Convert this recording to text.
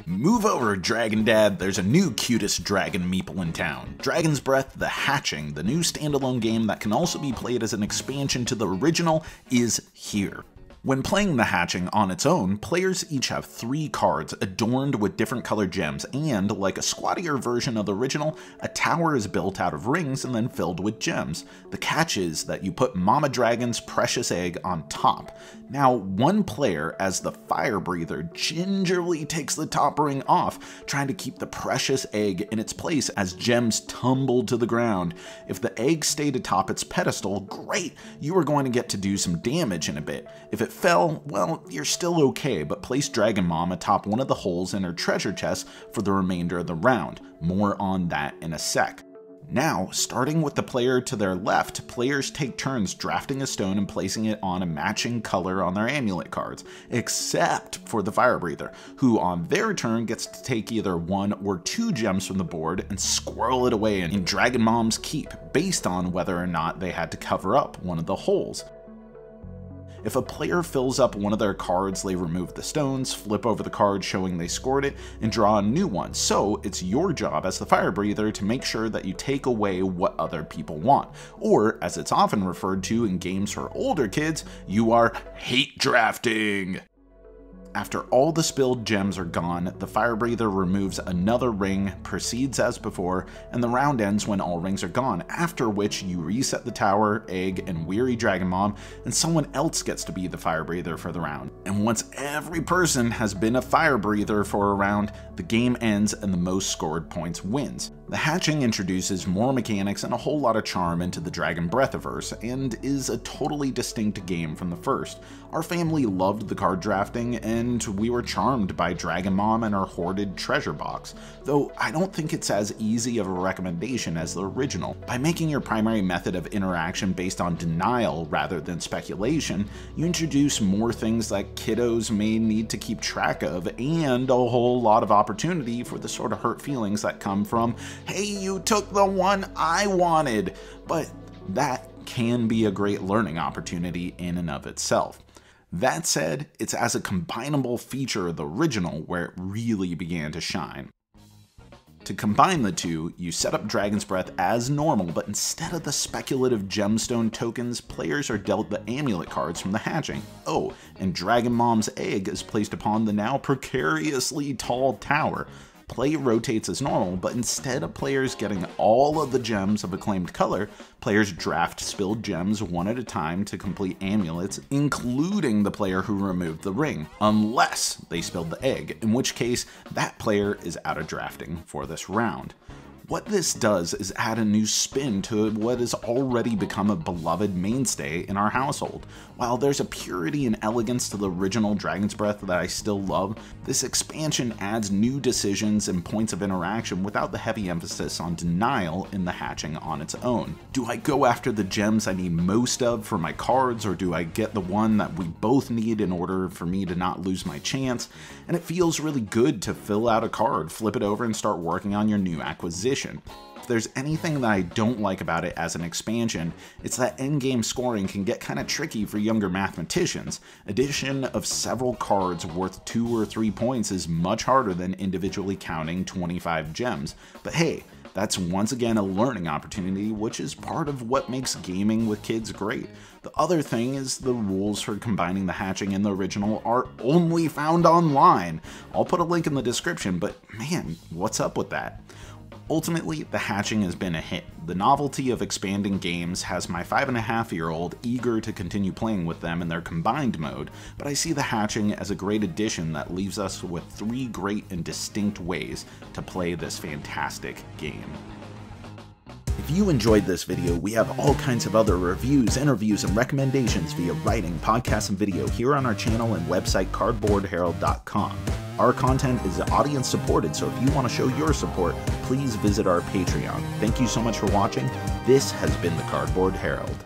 Move over, Dragon Dad, there's a new cutest dragon meeple in town. Dragon's Breath The Hatching, the new standalone game that can also be played as an expansion to the original, is here. When playing The Hatching on its own, players each have 3 cards adorned with different colored gems, and, like a squattier version of the original, a tower is built out of rings and then filled with gems. The catch is that you put Mama Dragon's precious egg on top. Now, one player, as the fire breather, gingerly takes the top ring off, trying to keep the precious egg in its place as gems tumble to the ground. If the egg stayed atop its pedestal, great, you are going to get to do some damage in a bit. If it fell, well, you're still okay, but place Dragon Mom atop one of the holes in her treasure chest for the remainder of the round. More on that in a sec. Now, starting with the player to their left, players take turns drafting a stone and placing it on a matching color on their amulet cards, except for the fire breather, who on their turn gets to take either 1 or 2 gems from the board and squirrel it away in Dragon Mom's keep, based on whether or not they had to cover up one of the holes. If a player fills up one of their cards, they remove the stones, flip over the card showing they scored it, and draw a new one. So it's your job as the fire breather to make sure that you take away what other people want. Or, as it's often referred to in games for older kids, you are hate drafting. After all the spilled gems are gone, the fire breather removes another ring, proceeds as before, and the round ends when all rings are gone, after which you reset the tower, egg, and weary Dragon Mom, and someone else gets to be the fire breather for the round. And once every person has been a fire breather for a round, the game ends and the most scored points wins. The Hatching introduces more mechanics and a whole lot of charm into the Dragon Breathiverse, and is a totally distinct game from the first. Our family loved the card drafting, and we were charmed by Dragon Mom and her hoarded treasure box, though I don't think it's as easy of a recommendation as the original. By making your primary method of interaction based on denial rather than speculation, you introduce more things that kiddos may need to keep track of, and a whole lot of opportunity for the sort of hurt feelings that come from, hey, you took the one I wanted. But that can be a great learning opportunity in and of itself. That said, it's as a combinable feature of the original where it really began to shine. To combine the two, you set up Dragon's Breath as normal, but instead of the speculative gemstone tokens, players are dealt the amulet cards from the Hatching. Oh, and Dragon Mom's egg is placed upon the now precariously tall tower. Play rotates as normal, but instead of players getting all of the gems of a claimed color, players draft spilled gems one at a time to complete amulets, including the player who removed the ring, unless they spilled the egg, in which case that player is out of drafting for this round. What this does is add a new spin to what has already become a beloved mainstay in our household. While there's a purity and elegance to the original Dragon's Breath that I still love, this expansion adds new decisions and points of interaction without the heavy emphasis on denial in the Hatching on its own. Do I go after the gems I need most of for my cards, or do I get the one that we both need in order for me to not lose my chance? And it feels really good to fill out a card, flip it over, and start working on your new acquisition. If there's anything that I don't like about it as an expansion, it's that endgame scoring can get kind of tricky for younger mathematicians. Addition of several cards worth 2 or 3 points is much harder than individually counting 25 gems. But hey, that's once again a learning opportunity, which is part of what makes gaming with kids great. The other thing is the rules for combining the Hatching and the original are only found online. I'll put a link in the description, but man, what's up with that? Ultimately, the Hatching has been a hit. The novelty of expanding games has my 5.5-year-old eager to continue playing with them in their combined mode, but I see the Hatching as a great addition that leaves us with 3 great and distinct ways to play this fantastic game. If you enjoyed this video, we have all kinds of other reviews, interviews, and recommendations via writing, podcasts, and video here on our channel and website cardboardherald.com. Our content is audience supported, so if you want to show your support, please visit our Patreon. Thank you so much for watching. This has been the Cardboard Herald.